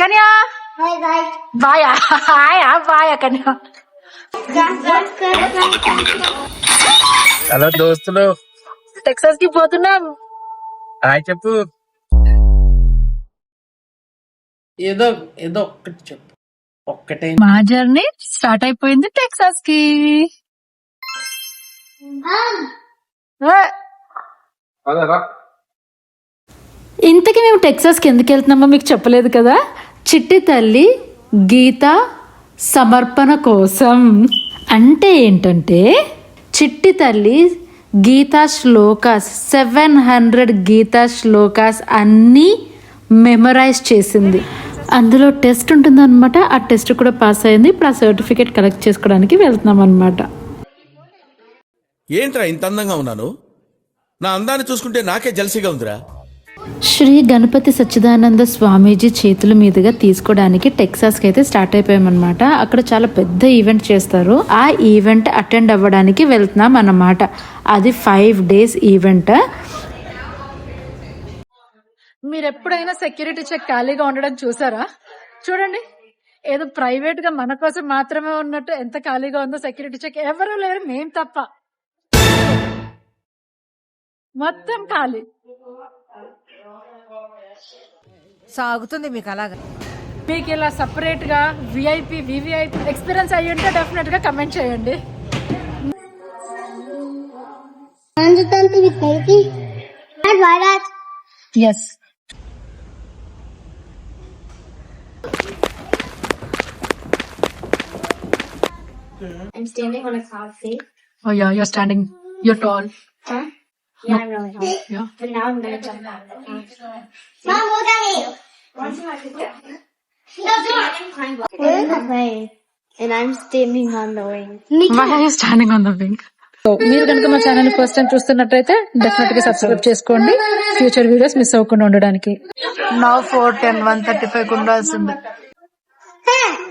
కన్యా బాయా హాయా బాయా కన్యా. Hello దోస్తులు, Texas కి పోతున్నాం. హాయ్ చెప్పు. ఏదో ఏదో ఒక్కటి చెప్పు. ఒక్కటే. మా జర్నీ స్టార్ట్ అయిపోయింది టెక్సాస్ కి. ఇంతకీ మేము టెక్సాస్ కి ఎందుకు వెళ్తున్నామో మీకు చెప్పలేదు కదా. చిట్టి తల్లి గీత సమర్పణ కోసం. అంటే ఏంటంటే చిట్టి తల్లి గీతా శ్లోకాస్ 700 గీతా శ్లోకాస్ అన్నీ మెమరైజ్ చేసింది. అందులో టెస్ట్ ఉంటుందన్నమాట. ఆ టెస్ట్ కూడా పాస్ అయింది. ఇప్పుడు ఆ సర్టిఫికేట్ కలెక్ట్ చేసుకోవడానికి వెళ్తున్నాం అనమాట. ఏంట్రా ఇంత అందంగా ఉన్నాను? నా అందాన్ని చూసుకుంటే నాకే జలసిగా ఉందిరా. శ్రీ గణపతి సచ్చిదానంద స్వామీజీ చేతుల మీదుగా తీసుకోవడానికి టెక్సాస్కి అయితే స్టార్ట్ అయిపోయామన్నమాట. అక్కడ చాలా పెద్ద ఈవెంట్ చేస్తారు. ఆ ఈవెంట్ అటెండ్ అవ్వడానికి వెళ్తున్నాం అన్నమాట. అది 5 days ఈవెంట్. మీరు ఎప్పుడైనా సెక్యూరిటీ చెక్ ఖాళీగా ఉండడం చూసారా? చూడండి, ఏదో ప్రైవేట్ గా మన కోసం మాత్రమే ఉన్నట్టు ఎంత ఖాళీగా ఉందో సెక్యూరిటీ చెక్. ఎవరు లేరు, మేం తప్ప. మొత్తం ఖాళీ సాగుతుంది మీకు అలాగా. మీకు ఇలా సపరేట్ గా విఐపి వివిఐపి ఎక్స్పీరియన్స్ అయ్యి ఉంటే డెఫినెట్ గా కమెంట్ చేయండి. Yes. I'm standing on a cloud face. Oh yeah, you're standing. You're tall. Huh? Yeah, I'm really high. Yeah. But now I'm gonna jump out. Mom, look at me! Once I pick up. No, we're in the plane, and I'm standing on the wing. Why are you standing on the wing? So, మీరు కనుక మా channel first time చూస్తున్నట్టయితే definite గా subscribe చేసుకోండి, future videos miss అవ్వకుండా ఉండడానికి. నా 4:10 1:35 ఉండాల్సింది.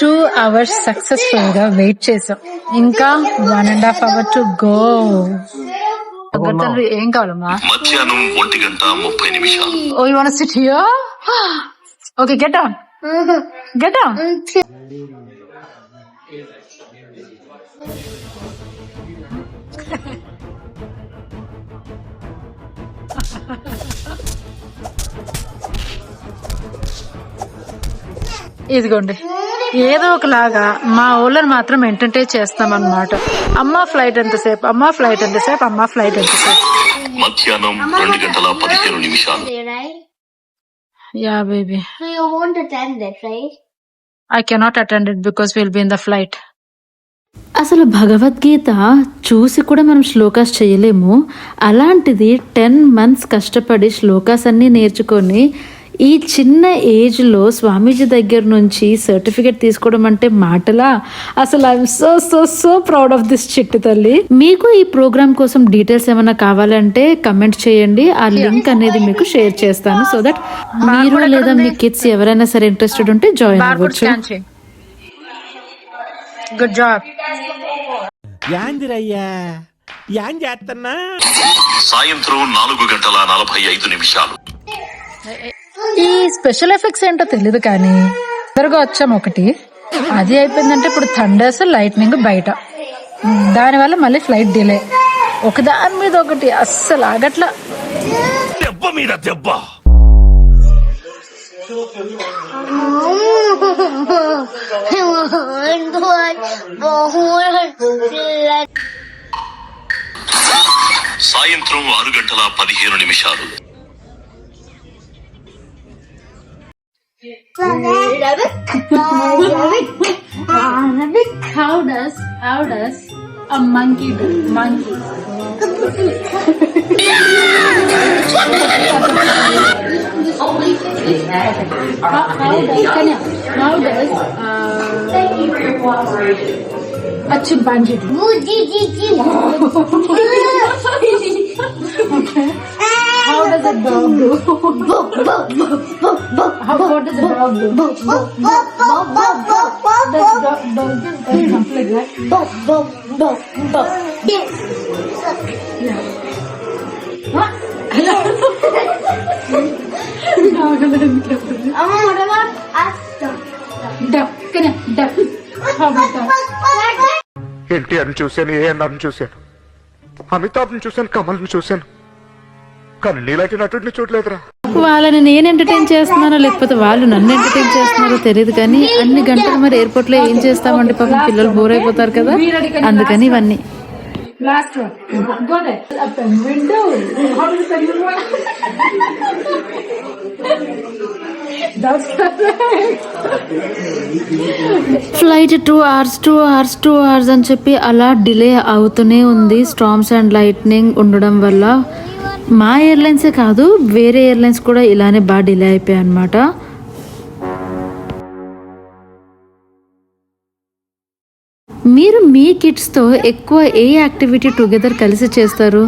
2 hours సక్సెస్ఫుల్ గా వెయిట్ చేసాం. ఇంకా 1.5 hour టు గో. ఏం కావాలమ్మా? మధ్యాహ్నం 1:30 Oh, you want to sit here? Okay, get down. Get down. ఇదిగోండి, ఏదో ఒకలాగా మా ఊళ్ళని మాత్రం ఎంటర్టైన్ చేస్తాం అన్నమాట. అమ్మ ఫ్లైట్ ఎంతసేపు, అమ్మ ఫ్లైట్ ఎంతసేపు, అమ్మ ఫ్లైట్ ఎంతసేపు. మధ్యాహ్నం 2:15. Yeah baby. So you won't attend it, right? I cannot attend it because we'll be in the flight. అసలు భగవద్గీత చూసి కూడా మనం శ్లోకాస్ చేయలేము. అలాంటిది 10 months కష్టపడి శ్లోకాస్ అన్ని నేర్చుకొని ఈ చిన్న ఏజ్ లో స్వామీజీ దగ్గర నుంచి సర్టిఫికేట్ తీసుకోవడం అంటే మాటలా? అసలు I'm so so so proud of this చిట్టి తల్లి. మీకు ఈ ప్రోగ్రామ్ కోసం డీటెయిల్స్ ఏమైనా కావాలంటే కమెంట్ చేయండి. ఆ లింక్ అనేది మీకు షేర్ చేస్తాను. సో దట్ మీరు లేదా మీ కిడ్స్ ఎవరైనా సరే ఇంట్రెస్టెడ్ ఉంటే జాయిన్ అవ్వచ్చు. Good job. యాందిరయ్యా యాం చేస్తున్నా. సాయంత్రం 4:45. ఈ స్పెషల్ ఎఫెక్ట్స్ ఏంటో తెలీదు కానీ త్వరగా వచ్చాం ఒకటి. అది అయిపోయిందంటే ఇప్పుడు థండర్స్, లైట్నింగ్ బయట. దానివల్ల మళ్ళీ ఫ్లైట్ డిలే. ఒకదాని మీద ఒకటి అస్సలు ఆగట్లా. దెబ్బ మీద దెబ్బ. సాయంత్రం 6:15. How does a monkey do? Monkey. How does a chimpanzee do? Okay. How does a dog do? What does a dog do? Does dog something like that? Yeah. what about us? ఎన్టీఆర్ని చూశాను, ఏఎన్ఆర్ని చూశాను, అమితాబ్ని చూశాను, కమల్ని చూశాను, కానీ నీలాంటి నటుడిని చూడలేదురా. వాళ్ళని నేను entertain చేస్తున్నానో లేకపోతే వాళ్ళు నన్ను ఎంటర్టైన్ చేస్తున్నారో తెలియదు, కానీ అన్ని గంటలు మరి ఎయిర్పోర్ట్ లో ఏం చేస్తామండి, పాపం పిల్లలు బోర్ అయిపోతారు కదా, అందుకని ఇవన్నీ. ఫ్లైట్ 2 hours అని చెప్పి అలా డిలే అవుతూనే ఉంది. స్టార్మ్స్ అండ్ లైట్నింగ్ ఉండడం వల్ల మా ఎయిర్లైన్సే కాదు వేరే ఎయిర్లైన్స్ కూడా ఇలానే బాగా డిలే అయిపోయాయి అన్నమాట. మీరు మీ కిడ్స్తో ఎక్కువ ఏ యాక్టివిటీ టుగెదర్ కలిసి చేస్తారు?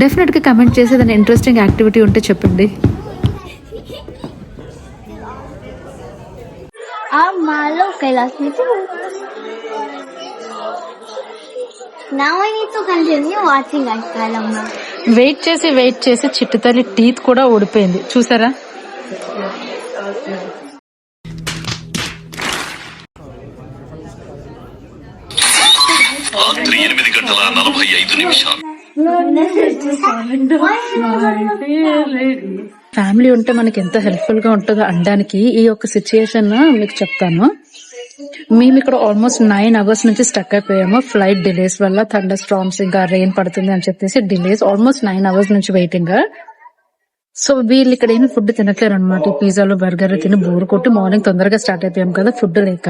డెఫినెట్గా కమెంట్ చేసి ఏదైనా ఇంట్రెస్టింగ్ యాక్టివిటీ ఉంటే చెప్పండి. Malo Kailas me too. Now I need to continue watching Askalama. Wait చేసి చిట్టుతల్లి టీత్ కూడా ఊడిపోయింది చూసారా. రాత్రి 8:45 ఫ్యామిలీ ఉంటే మనకి ఎంత హెల్ప్ఫుల్ గా ఉంటుందో అనడానికి ఈ యొక్క సిచ్యుయేషన్ మీకు చెప్తాను. మేము ఇక్కడ ఆల్మోస్ట్ 9 hours నుంచి స్టక్ అయిపోయాము ఫ్లైట్ డిలేస్ వల్ల. థండర్ స్టార్మ్స్ ఇంకా రెయిన్ పడుతుంది అని చెప్పేసి డిలేస్ ఆల్మోస్ట్ 9 hours నుంచి వెయిటింగ్. సో వీళ్ళు ఇక్కడ ఏమి ఫుడ్ తినట్లేరు అనమాట. పిజ్జాలు బర్గర్ తిని బోర్ కొట్టి మార్నింగ్ తొందరగా స్టార్ట్ అయిపోయాం కదా ఫుడ్ లేక.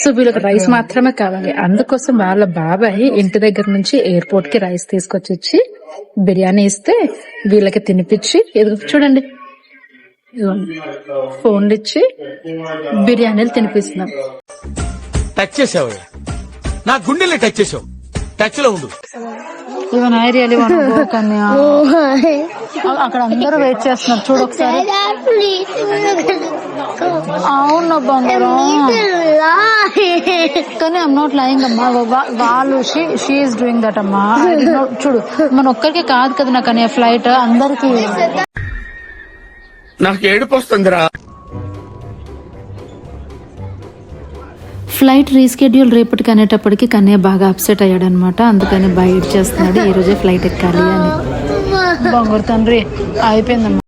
సో వీళ్ళకి రైస్ మాత్రమే కావాలి. అందుకోసం వాళ్ళ బాబాయ్ ఇంటి దగ్గర నుంచి ఎయిర్పోర్ట్ కి రైస్ తీసుకొచ్చి ఇచ్చి బిర్యానీ ఇస్తే వీళ్ళకి తినిపించి చూడండి ఫోన్లు ఇచ్చి బిర్యానీలు తినిపిస్తున్నాం. టచ్ చేసావు, నా గుండెల్ని టచ్ చేసావు. టచ్ లో ఉండు. Even I really want to go Kenya. అక్కడ అందరూ వెయిట్ చేస్తున్నారు చూడు ఒకసారి. అవును బంగారం, కానీ ఐఎమ్ నాట్ లయింగ్ అమ్మా. వాళ్ళు షీ ఈస్ డూయింగ్ దట్ అమ్మా. చూడు మన ఒక్కరికి కాదు కదా నాకు అనే ఫ్లైట్ అందరికి. నాకు ఏడుపు వస్తుందిరా. ఫ్లైట్ రీస్కెడ్యూల్ రేపటికి అనేటప్పటికి కన్నయ్య బాగా అప్సెట్ అయ్యాడు అనమాట. అందుకని బయట చేస్తున్నాడు ఈ రోజే ఫ్లైట్ ఎక్కాలి అని. బంగారు తండ్రి అయిపోయిందమ్మా.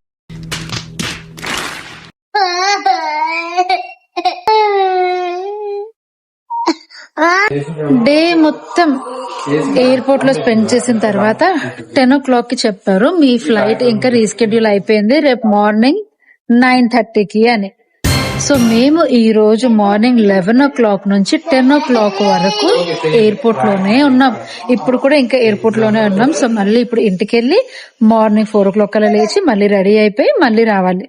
డే మొత్తం ఎయిర్పోర్ట్ లో స్పెండ్ చేసిన తర్వాత 10 o'clock కి చెప్పారు మీ ఫ్లైట్ ఇంకా రీస్కెడ్యూల్ అయిపోయింది రేపు మార్నింగ్ 9:30కి అని. సో మేము ఈ రోజు మార్నింగ్ 11 o'clock నుంచి 10 o'clock వరకు ఎయిర్పోర్ట్ లోనే ఉన్నాం. ఇప్పుడు కూడా ఇంకా ఎయిర్పోర్ట్ లోనే ఉన్నాం. సో మళ్ళీ ఇప్పుడు ఇంటికి వెళ్ళి మార్నింగ్ 4 o'clock అలా లేచి మళ్ళీ రెడీ అయిపోయి మళ్ళీ రావాలి.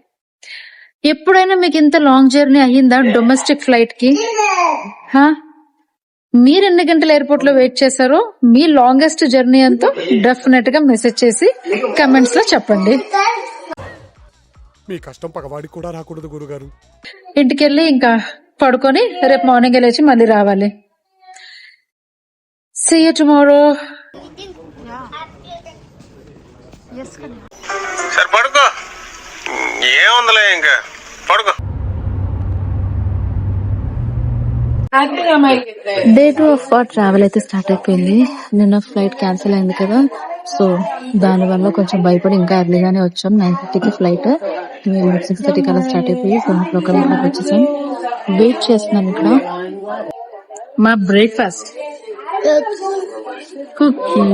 ఎప్పుడైనా మీకు ఇంత లాంగ్ జర్నీ అయ్యిందా డొమెస్టిక్ ఫ్లైట్ కి? మీరు ఎన్ని గంటలు ఎయిర్పోర్ట్ లో వెయిట్ చేశారో మీ లాంగెస్ట్ జర్నీ అంతా డెఫినెట్ గా మెసేజ్ చేసి కమెంట్స్ లో చెప్పండి. మీ కష్టం పగవాడికి కూడా రాకూడదు గురుగారు. ఇంటికెళ్ళి ఇంకా పడుకొని రేపు మార్నింగ్ లేచి మళ్ళీ రావాలి. See you tomorrow. సరే పడుకో, ఏముందిలే ఇంకా పడుకో. డే 2 ఆఫ్ ట్రావెల్ అయితే స్టార్ట్ అయిపోయింది. నిన్న ఫ్లైట్ క్యాన్సిల్ అయింది కదా, సో దాని వల్ల కొంచెం భయపడి ఇంకా ఎర్లీగానే వచ్చాం. 9:30కి ఫ్లైట్, మేము 6:30 కల్లా స్టార్ట్ అయిపోయి 7 o'clock కల్లా వచ్చేసాం. వెయిట్ చేస్తున్నాం ఇక్కడ. మా బ్రేక్ఫాస్ట్ కుకీ.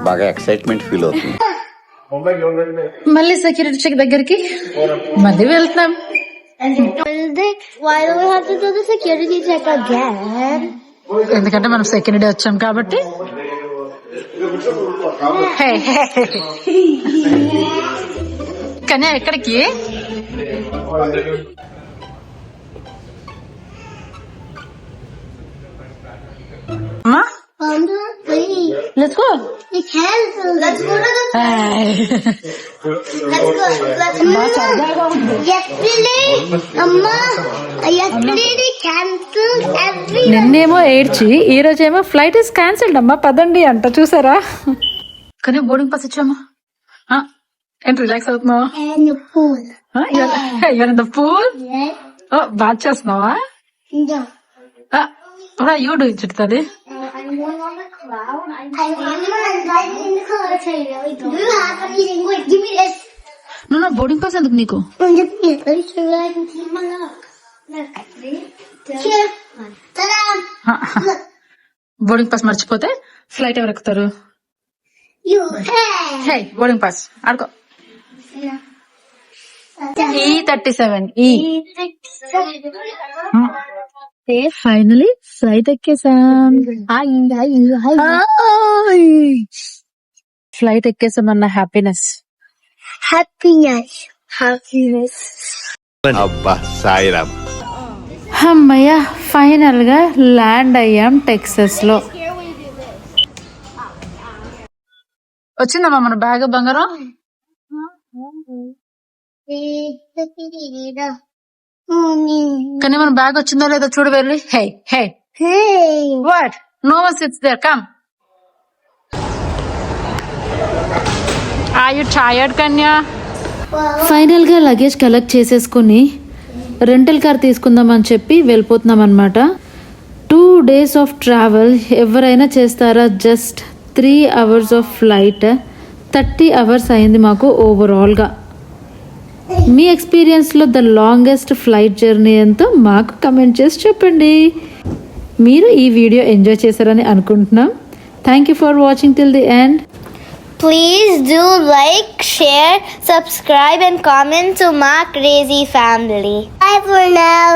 బాగా ఎక్సైట్మెంట్ ఫీల్ అవుతుంది. మళ్ళీ సెక్యూరిటీ చెక్ దగ్గరికి మళ్ళీ వెళ్తాం. Why do we have to do the security check again? ఎందుకంటే మనం సెకండ్ డే వచ్చాం కాబట్టి. కన్యా ఎక్కడికి? అమ్మా let's go. It cancels. Let's go to the. Let's go. Let's go. Yesterday, Amma. Yesterday they cancelled every. నిన్నేమో ఏడ్చి ఈ రోజేమో ఫ్లైట్ ఇస్ క్యాన్సిల్డ్ అమ్మా పదండి అంట, చూసారా? కానీ బోర్డింగ్ పాస్ ఇచ్చామా? ఏంటి రిలాక్స్ అవుతున్నావా? And the pool. In the pool. Yes. బాగా చేస్తున్నావా? No. యూ డూ చిట్టాలి. I'm going on the cloud. I'm driving in the car. That's how you really do. You have anything? Wait, give me this. నువ్వు boarding pass ఎందుకు నీకు? Give me this. Let me show you. I can see my luck. Look. Here. Ta-da! Look. Boarding pass మర్చిపోతే flight ఎవరు ఎక్కుతారు? You. Hey. Hey boarding pass ఆడుకో. Yeah. E37 finally flight ఎక్కేసాం. Flight ఎక్కేసామన్న happiness. Happiness. అబ్బా సాయిరామ్. అమ్మయ్య final గా land అయ్యాం టెక్సస్ లో. వచ్చిందమ్మా మన బ్యాగ్ బంగారం. కానీ మన బ్యాగ్ వచ్చిందో లేదో చూడు వెళ్ళి. Hey hey Hey. What? No one sits there, come. Are you tired Kanya? Final గా లగేజ్ కలెక్ట్ చేసేసుకుని రెంటల్ కార్ తీసుకుందామని చెప్పి వెళ్ళిపోతున్నాం అనమాట. 2 days ఆఫ్ ట్రావెల్ ఎవరైనా చేస్తారా? Just 3 hours of flight, 30 hours అయింది మాకు ఓవరాల్గా. మీ ఎక్స్పీరియన్స్లో ద లాంగెస్ట్ ఫ్లైట్ జర్నీ ఎంతో మాకు కమెంట్ చేసి చెప్పండి. మీరు ఈ వీడియో ఎంజాయ్ చేశారని అనుకుంటున్నాం. Thank you for watching till the end. Please do like, share, subscribe and comment to my crazy family. Bye for now.